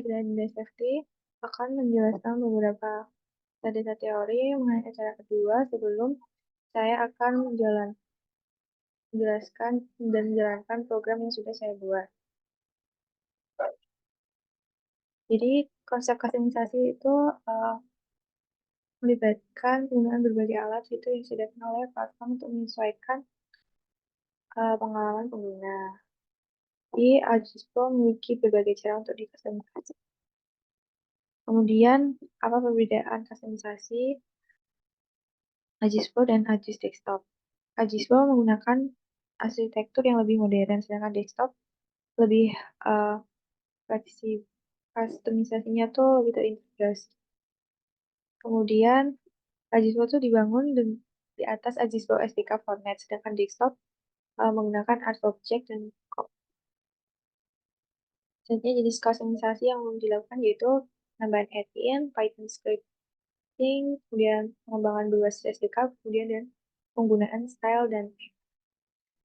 Grande Safety akan menjelaskan beberapa data teori mengenai acara kedua sebelum saya akan menjelaskan dan menjalankan program yang sudah saya buat. Jadi konsep customisasi itu melibatkan penggunaan berbagai alat itu yang disediakan oleh platform untuk menyesuaikan pengalaman pengguna. Jadi Agispo memiliki berbagai cara untuk dikustomisasi. Kemudian, apa perbedaan kustomisasi Agispo dan Agis Desktop? Agispo menggunakan arsitektur yang lebih modern, sedangkan desktop lebih uh, fleksibel. Kustomisasinya tuh lebih terintegrasi. Kemudian, Agispo tuh dibangun di atas Agispo SDK Fortnet, sedangkan desktop menggunakan Art Object dan Selanjutnya jenis kustomisasi yang dilakukan yaitu penambahan add-in, Python scripting, kemudian pengembangan berbasis SDK, kemudian dan penggunaan style dan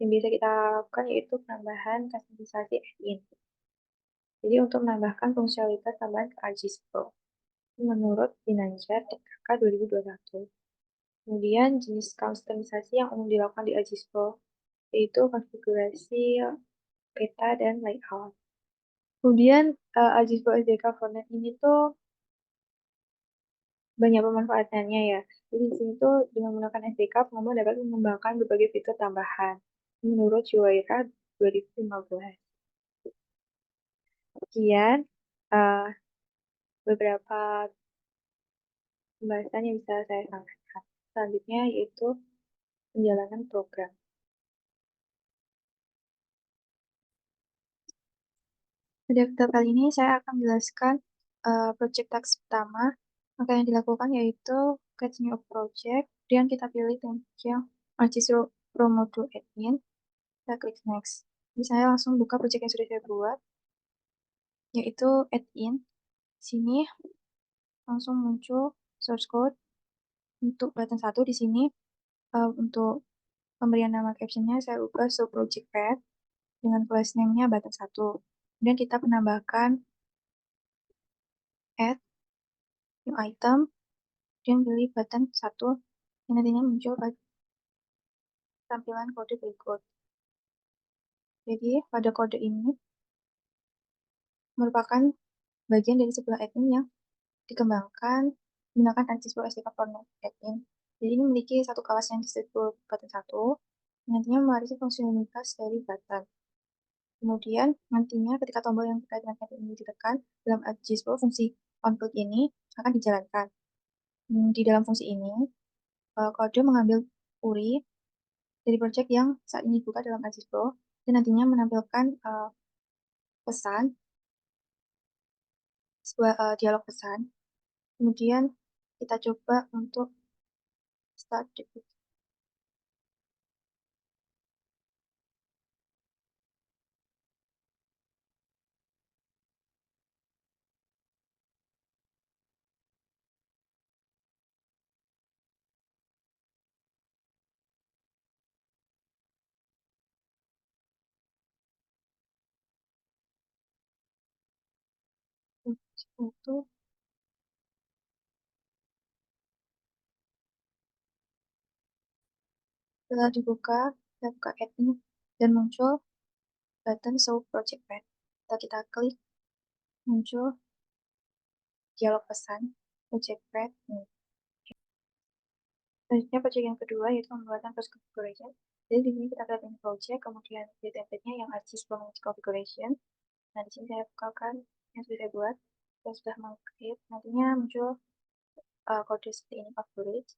yang biasa kita lakukan yaitu penambahan kustomisasi add-in. Jadi untuk menambahkan fungsionalitas tambahan ke ArcGIS Pro menurut Ginanjar DKK 2021. Kemudian jenis kustomisasi yang umum dilakukan di ArcGIS Pro yaitu konfigurasi peta dan layout. Kemudian ArcGIS Pro SDK Fortnet ini tuh banyak pemanfaatannya ya. Jadi di sini tuh dengan menggunakan SDK, pengembang dapat mengembangkan berbagai fitur tambahan menurut Juwaira 2015. Kemudian uh, beberapa pembahasan yang bisa saya sampaikan. Selanjutnya yaitu penjalanan program. Pada video kali ini saya akan menjelaskan project task pertama. Maka yang dilakukan yaitu create new project, kemudian kita pilih template yang ArcGIS Pro Module Admin, kita klik next. Jadi saya langsung buka project yang sudah saya buat, yaitu add-in. Sini langsung muncul source code untuk button 1 di sini. Untuk pemberian nama captionnya saya ubah project path dengan class name-nya button 1. Kemudian kita menambahkan add new item, dan pilih button 1 yang nantinya muncul tampilan kode berikut. Jadi pada kode ini merupakan bagian dari sebuah admin yang dikembangkan menggunakan ArcGIS Pro SDK Fortnet admin. Jadi ini memiliki satu kelas yang disebut button 1, nantinya mewarisi fungsionalitas dari button. Kemudian nantinya ketika tombol yang terkait dengan admin ini ditekan, dalam ArcGIS Pro fungsi onClick ini akan dijalankan. Di dalam fungsi ini, kode mengambil URI dari project yang saat ini dibuka dalam ArcGIS Pro dan nantinya menampilkan pesan, sebuah dialog pesan. Kemudian kita coba untuk start debug. Itu setelah dibuka, kita buka admin dan muncul button show project path. Kita klik, muncul dialog pesan project path. Selanjutnya project yang kedua yaitu pembuatan post configuration. Jadi di sini kita lihat ini project, kemudian di template-nya yang ArcGIS configuration. Nah di sini saya bukakan yang sudah saya buat. Saya sudah meng-create, nantinya muncul kode seperti ini favorite.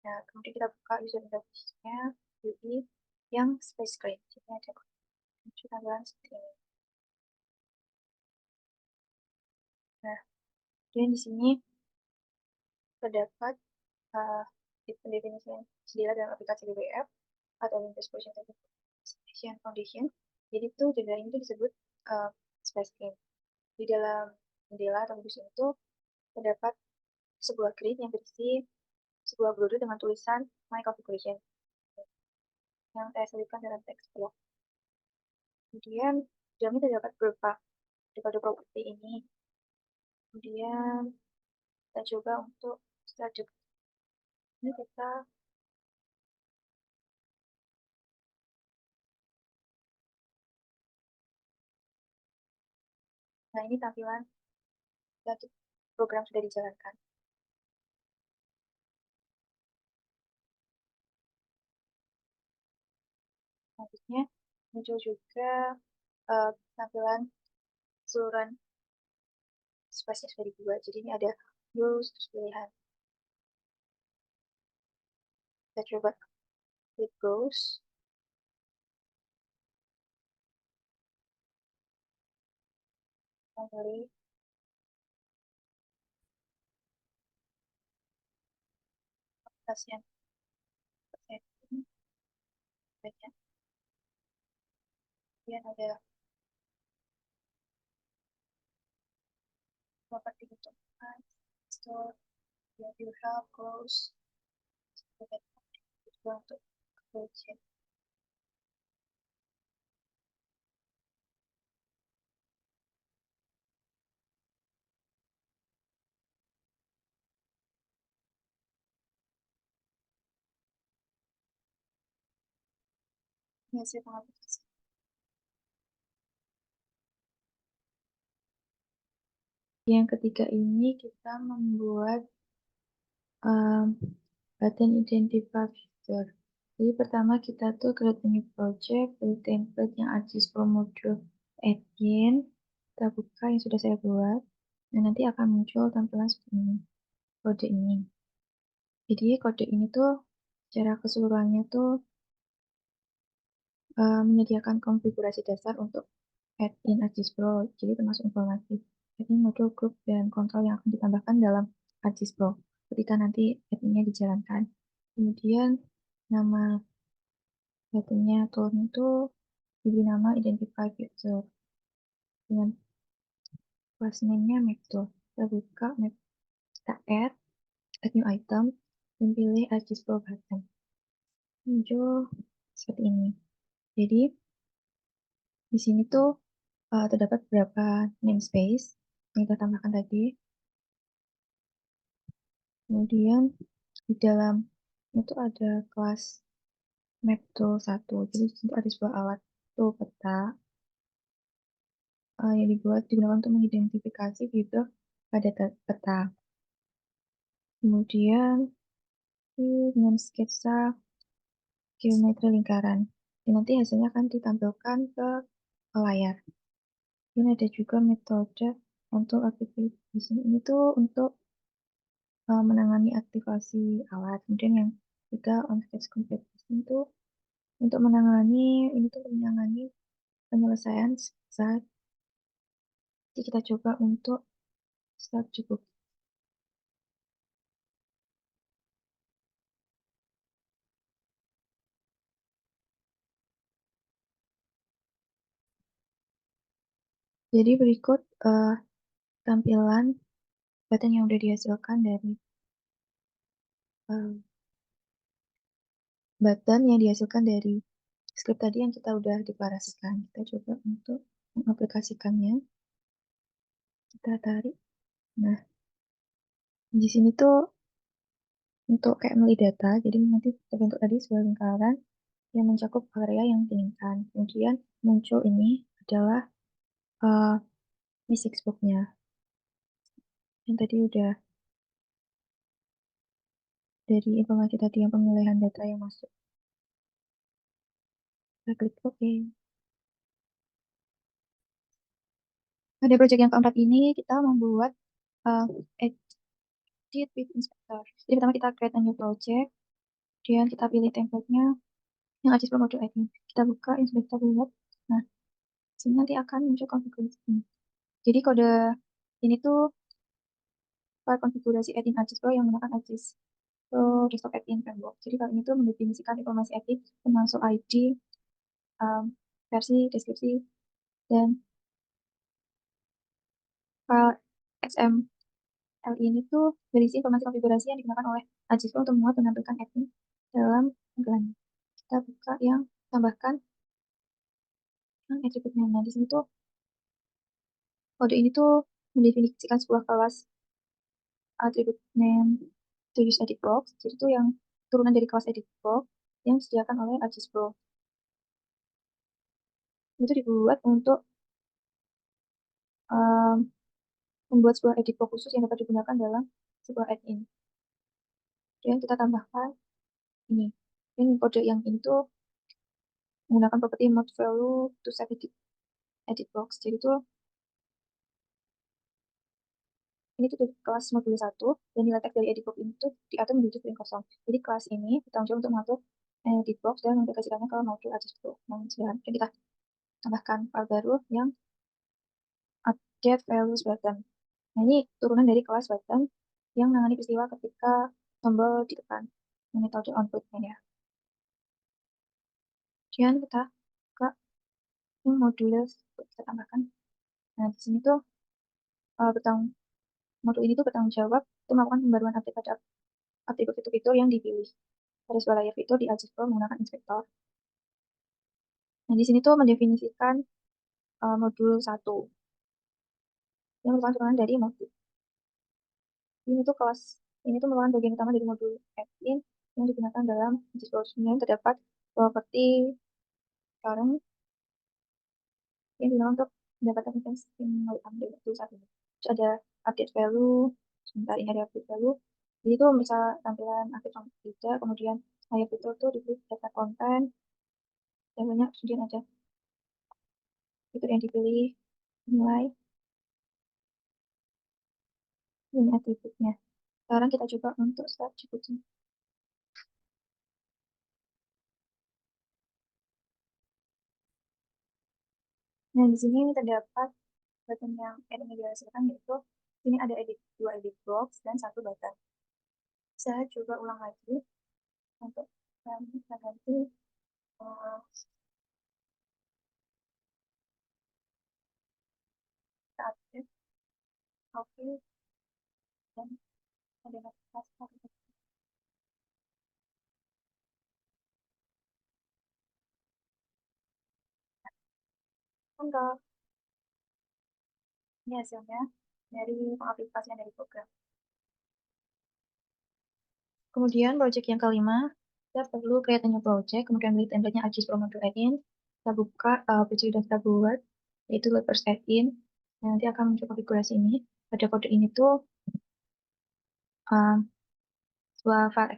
Nah kemudian kita buka user interface-nya UI yang space gray. Jadi ada muncul tampilan seperti ini. Nah kemudian di sini terdapat definisi yang disediakan dalam aplikasi WWF atau Windows Version Specification Foundation. Jadi itu jendela ini disebut space game. Di dalam jendela atau modus itu terdapat sebuah grid yang berisi sebuah border dengan tulisan My Configuration yang saya selipkan dalam teks blog. Kemudian di dalamnya terdapat beberapa kode properti ini. Kemudian kita coba untuk start juga. Ini kita Nah, ini tampilan dari program sudah dijalankan. Selanjutnya muncul juga tampilan keseluruhan space-nya sudah dibuat. Jadi ini ada rules, terus pilihan. Kita coba klik browse. Kembali aplikasi setting banyak. Kemudian ada properti untuk store, view help, close, dan juga untuk close. Ini hasil pengaplikasi. Yang ketiga ini kita membuat button identify feature. Jadi pertama kita tuh create a new project, pilih template yang ArcGIS Pro Module Admin, kita buka yang sudah saya buat, dan nanti akan muncul tampilan seperti ini, kode ini. Jadi kode ini tuh secara keseluruhannya tuh menyediakan konfigurasi dasar untuk add-in ArcGIS Pro, jadi termasuk informasi. Jadi modul grup dan kontrol yang akan ditambahkan dalam ArcGIS Pro ketika nanti add-in-nya dijalankan. Kemudian nama buttonnya toolnya itu diberi nama identify feature dengan class name-nya map tool. Kita buka map, kita add new item, dan pilih ArcGIS Pro button. Muncul seperti ini. Jadi di sini tuh terdapat beberapa namespace yang kita tambahkan tadi. Kemudian di dalam itu ada kelas map tool 1. Jadi di situ ada sebuah alat tool peta yang digunakan untuk mengidentifikasi fitur pada peta. Kemudian dengan sketsa geometri lingkaran. Dan nanti hasilnya akan ditampilkan ke layar. Ini ada juga metode untuk aktivasi ini tuh untuk menangani aktivasi alat. Kemudian yang ketiga on sketch completion itu untuk menangani penyelesaian saat. Jadi kita coba untuk start cukup. Jadi berikut tampilan button yang udah dihasilkan dari script tadi yang kita udah deklarasikan. Kita coba untuk mengaplikasikannya. Kita tarik. Nah, di sini tuh untuk kayak milih data, jadi nanti terbentuk tadi sebuah lingkaran yang mencakup area yang diinginkan. Kemudian muncul ini adalah missing box-nya. Yang tadi udah dari informasi tadi yang pemilihan data yang masuk. Kita klik OK. Pada project yang keempat ini kita membuat edit with inspector. Jadi pertama kita create a new project, kemudian kita pilih template-nya yang ArcGIS Pro Module Admin. Kita buka inspector build. Nah, sini nanti akan muncul konfigurasi ini. Jadi kode ini tuh file konfigurasi admin ArcGIS Pro yang menggunakan ArcGIS Pro Desktop Admin Framework. Jadi file ini tuh mendefinisikan informasi admin termasuk ID, versi, deskripsi, dan file XML ini tuh berisi informasi konfigurasi yang digunakan oleh ArcGIS Pro untuk memuat dan menampilkan admin dalam tampilannya. Kita buka yang tambahkan atributnya. Nah, di sini tuh kode ini tuh mendefinisikan sebuah kelas atribut name to use edit box. Jadi itu yang turunan dari kelas edit box yang disediakan oleh Agis Pro. Itu dibuat untuk membuat sebuah edit box khusus yang dapat digunakan dalam sebuah add-in. Dan kita tambahkan ini. Dan kode yang ini tuh menggunakan properti mode value to set edit box. Jadi itu ini tuh dari kelas modul 1 dan nilai teks dari edit box ini tuh diatur menjadi string kosong. Jadi kelas ini bertanggung jawab untuk mengatur edit box dan mengaplikasikannya ke modul Agis Pro. Nah, sekarang kita tambahkan file baru yang update values button. Nah, ini turunan dari kelas button yang menangani peristiwa ketika tombol ditekan. Ini metode outputnya ya. Kemudian kita ke yang modulnya kita tambahkan. Nah, di sini tuh modul ini tuh bertanggung jawab untuk melakukan pembaruan update pada fitur-fitur yang dipilih. Pada sebuah layar fitur di Agis Pro menggunakan inspektor. Nah, di sini tuh mendefinisikan modul 1 yang merupakan turunan dari modul. Ini tuh kelas ini tuh merupakan bagian utama dari modul add-in yang digunakan dalam Agis Pro. Kemudian terdapat properti current yang digunakan untuk mendapatkan intensity update modul 1. Terus ada update value, sebentar ini ada update value. Jadi itu bisa tampilan aktif atau tidak, kemudian layar fitur tuh dipilih data konten, dan banyak, kemudian ada fitur yang dipilih, nilai, ini atributnya. Sekarang kita coba untuk start Jupyter. Nah, di sini terdapat button yang ini dihasilkan, yaitu sini ada dua edit box dan satu button. Saya coba ulang lagi untuk kita ganti uh, update, oke, dan ada notifikasi. Untuk ini hasilnya dari pengaplikasian dari program. Kemudian project yang kelima, kita perlu create a new project, kemudian beli template-nya Agis Pro Module Add-in. Kita buka project sudah kita buat, yaitu First Add-in. Nah, nanti akan muncul konfigurasi ini. Pada kode ini tuh uh, sebuah file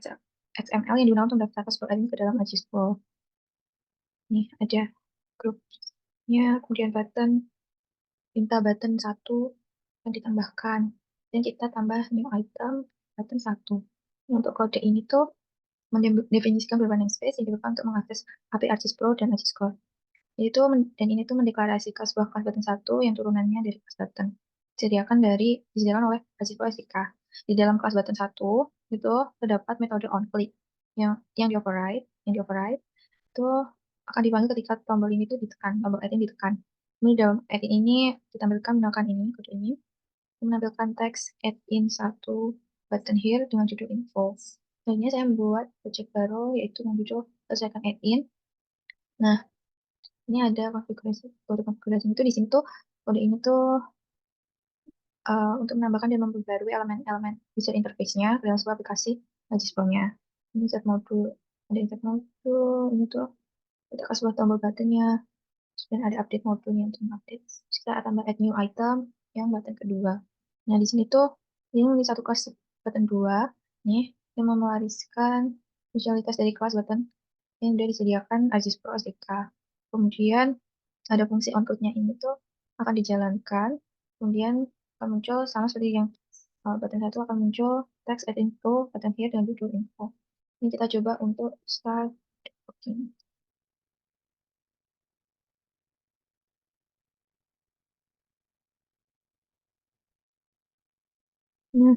XML yang digunakan untuk mendaftarkan sebuah add-in ke dalam Agis Pro. Nih, ada grupnya, kemudian minta button 1 yang ditambahkan. Dan kita tambah new item, button 1. Untuk kode ini tuh mendefinisikan beberapa namespace yang diperlukan untuk mengakses API Arcis Pro dan Arcis Core. Dan ini tuh mendeklarasikan sebuah kelas button 1 yang turunannya dari kelas button. Disediakan oleh Arcis Pro SDK. Di dalam kelas button 1 itu terdapat metode onClick yang di-override itu akan dipanggil ketika tombol ini tuh ditekan, tombol add-in ditekan. Ini dalam add-in ini ditampilkan menggunakan ini, kode ini, menampilkan teks add-in 1 button here dengan judul info. Selanjutnya saya membuat project baru yaitu yang judul selesaikan add-in. Nah, ini ada kode konfigurasi itu di sini tuh kode ini tuh untuk menambahkan dan memperbarui elemen-elemen user interface-nya dalam sebuah aplikasi Magis Pro-nya. Ini set modul, ada insert modul, ini tuh kita kasih sebuah tombol button-nya, dan ada update modulnya untuk update. Terus kita tambah add new item yang button kedua. Nah, di sini tuh ini satu kelas button 2 nih yang mewariskan fungsionalitas dari kelas button yang sudah disediakan Agis Pro SDK. Kemudian ada fungsi onClick-nya ini tuh akan dijalankan. Kemudian akan muncul sama seperti yang button 1 akan muncul text add info, button here, dan judul info. Ini kita coba untuk start working. Nah,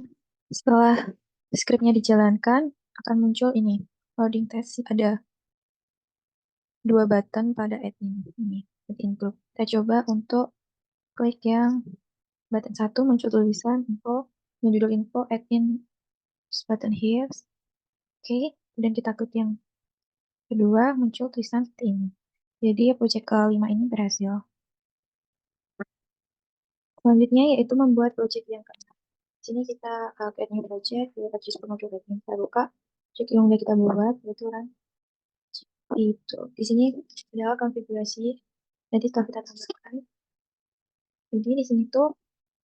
setelah scriptnya dijalankan, akan muncul ini, loading test. Ada dua button pada admin ini, admin group. Kita coba untuk klik yang button 1, muncul tulisan info, yang judul info, admin button here. Oke, dan kita klik yang kedua, muncul tulisan seperti ini. Jadi project kelima ini berhasil. Selanjutnya yaitu membuat project yang keenam. Di sini kita create new project, kita choose module rating. Kita buka project yang udah kita buat, yaitu run itu. Di sini adalah konfigurasi. Nanti setelah kita tambahkan, jadi di sini tuh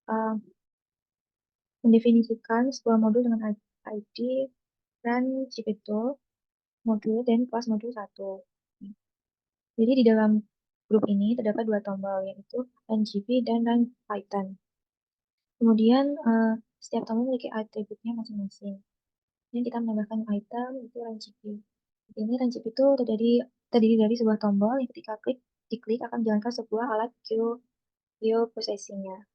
uh, mendefinisikan sebuah modul dengan ID run Gpto modul dan kelas modul 1. Jadi di dalam grup ini terdapat dua tombol, yaitu run GP dan run Python. Kemudian setiap tombol memiliki atributnya masing-masing. Ini kita menambahkan item itu run GP. Ini run GP itu terdiri dari sebuah tombol yang ketika diklik akan menjalankan sebuah alat QO processing-nya.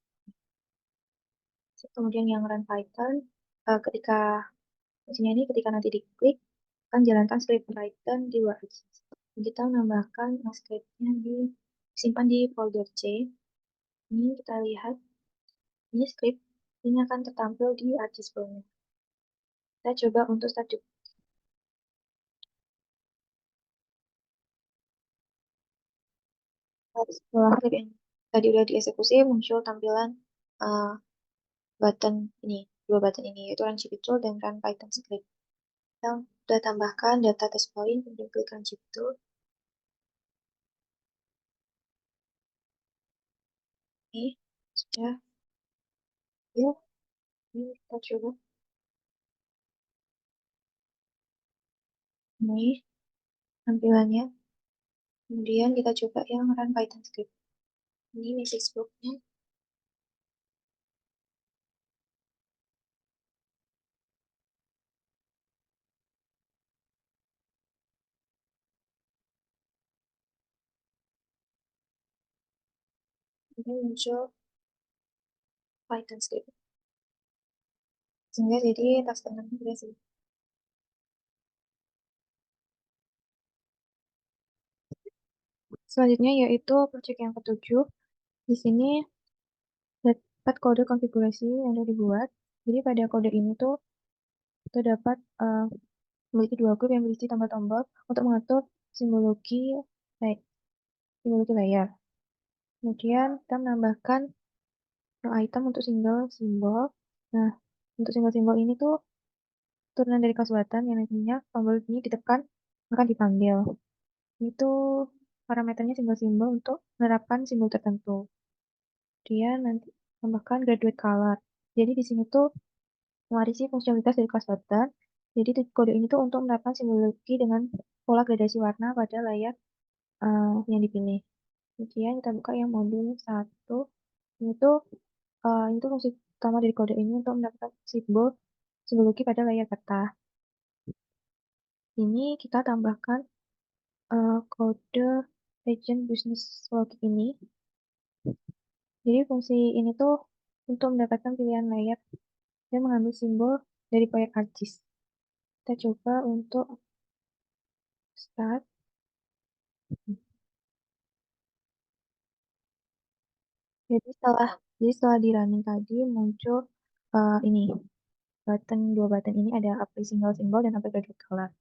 Kemudian yang run Python, ketika fungsinya ini ketika nanti diklik akan jalankan script Python di luar disk. Kita menambahkan scriptnya disimpan di folder C. Ini kita lihat, ini script ini akan tertampil di archive-nya. Kita coba untuk start. Setelah klik yang tadi udah dieksekusi, muncul tampilan uh, button ini, dua button ini, yaitu Run GPTool Tool dan Run Python Script. Yang sudah tambahkan data test point, kemudian klik Run GPTool. Ini sudah, ya, ini kita coba. Ini tampilannya. Kemudian kita coba yang Run Python Script. Ini message box-nya. Ini muncul Python Script. Sehingga jadi task 6 sudah selesai. Selanjutnya yaitu project yang ketujuh. Di sini dapat kode konfigurasi yang sudah dibuat. Jadi pada kode ini tuh kita dapat memiliki dua grup yang berisi tombol-tombol untuk mengatur simbologi simbologi layar. Kemudian kita menambahkan item untuk single simbol. Nah, untuk single simbol ini tuh turunan dari kelas button yang nantinya tombol ini ditekan akan dipanggil. Itu parameternya single simbol untuk menerapkan simbol tertentu. Kemudian nanti tambahkan graduate color. Jadi di sini tuh mewarisi fungsionalitas dari kelas button. Jadi kode ini tuh untuk menerapkan simbologi dengan pola gradasi warna pada layar yang dipilih. Kemudian kita buka yang modul 1. Itu fungsi utama dari kode ini untuk mendapatkan simbologi pada layar peta. Ini kita tambahkan kode agent business logic ini. Jadi fungsi ini tuh untuk mendapatkan pilihan layar dan mengambil simbol dari proyek ArcGIS. Kita coba untuk start. Jadi setelah di running tadi muncul ini dua button ini ada apply single symbol dan apply graduate color.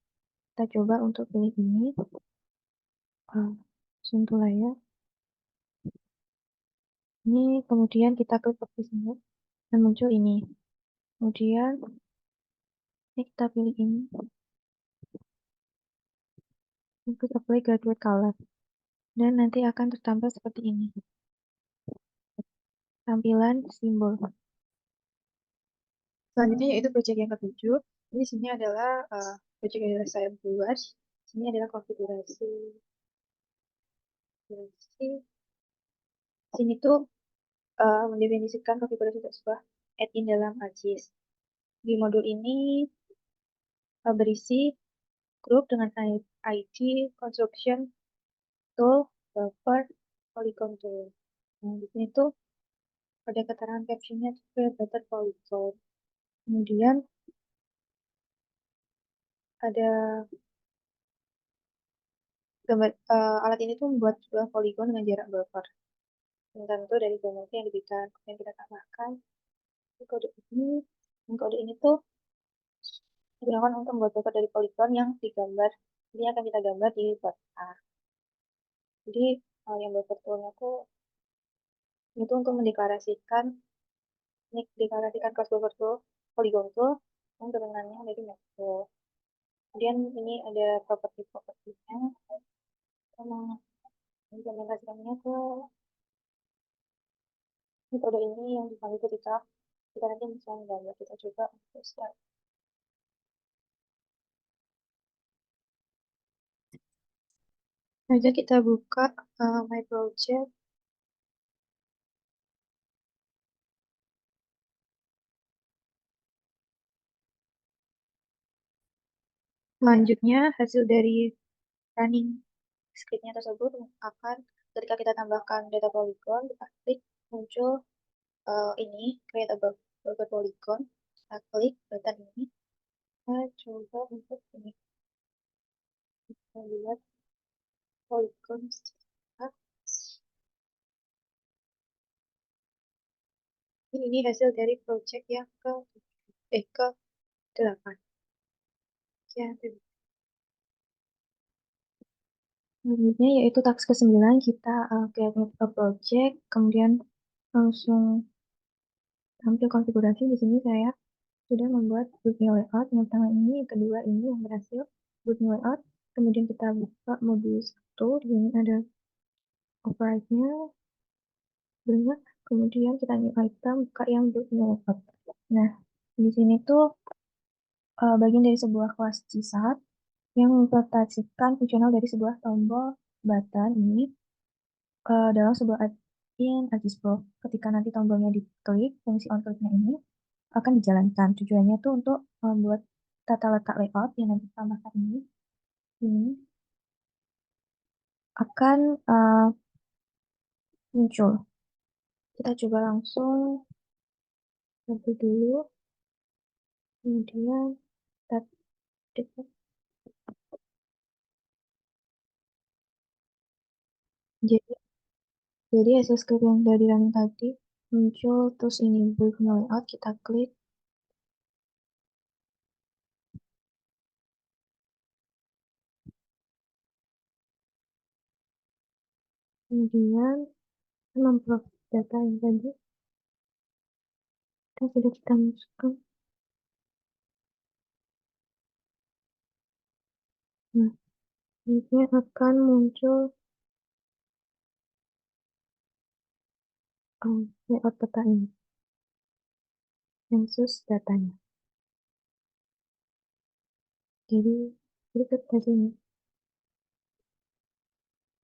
Kita coba untuk pilih ini, sentuh layar. Ini kemudian kita klik apply symbol dan muncul ini. Kemudian ini kita pilih ini, klik apply graduate color dan nanti akan tertampil seperti ini. Tampilan simbol. Selanjutnya yaitu project yang ketujuh. Ini di sini adalah project yang sudah saya buat. Ini adalah konfigurasi. Sini tuh mendefinisikan konfigurasi sebuah add-in dalam ArcGIS. Di modul ini berisi grup dengan ID, construction, tool, buffer, polygon tool. Nah, di sini tuh ada keterangan captionnya better polygon. Kemudian ada gambar alat ini tuh membuat sebuah polygon dengan jarak buffer tertentu dari geometri yang diberikan. Kemudian kita tambahkan kode ini. Dan kode ini tuh digunakan untuk membuat buffer dari polygon yang digambar. Ini akan kita gambar di buffer A. Jadi yang buffer toolnya tuh itu untuk mendeklarasikan kelas buffer tuh poligon tuh yang turunannya dari makro. Kemudian ini ada properti-propertinya sama implementasikannya ke metode ini yang dipanggil ketika kita nanti misalnya gambar kita coba untuk start. Aja kita buka my project. Selanjutnya hasil dari running scriptnya tersebut akan ketika kita tambahkan data polygon kita klik muncul ini create a buffer polygon, kita klik button ini, kita coba untuk ini kita lihat polygon ini hasil dari project yang ke 8 ya. Selanjutnya yaitu task ke-9 kita create a project, kemudian langsung tampil konfigurasi. Di sini saya sudah membuat group new layout. Yang pertama ini, yang kedua ini yang berhasil group new layout. Kemudian kita buka modul 1, di sini ada override-nya banyak. Kemudian kita new item, buka yang group new layout. Nah, di sini tuh bagian dari sebuah kelas CSAT yang mengimplementasikan fungsional dari sebuah tombol button ini dalam sebuah add-in ArcGIS Pro. Ketika nanti tombolnya diklik, fungsi on-click-nya ini akan dijalankan. Tujuannya tuh untuk membuat tata letak layout yang nanti tambahkan ini akan muncul. Kita coba langsung lebih dulu, kemudian kita detek. Jadi hasil script yang dari running tadi muncul, terus ini brief layout, kita klik. Kemudian memproses data yang tadi dan sudah kita masukkan. Nah, ini akan muncul layout peta ini, sensus datanya. Jadi berikut saja ini.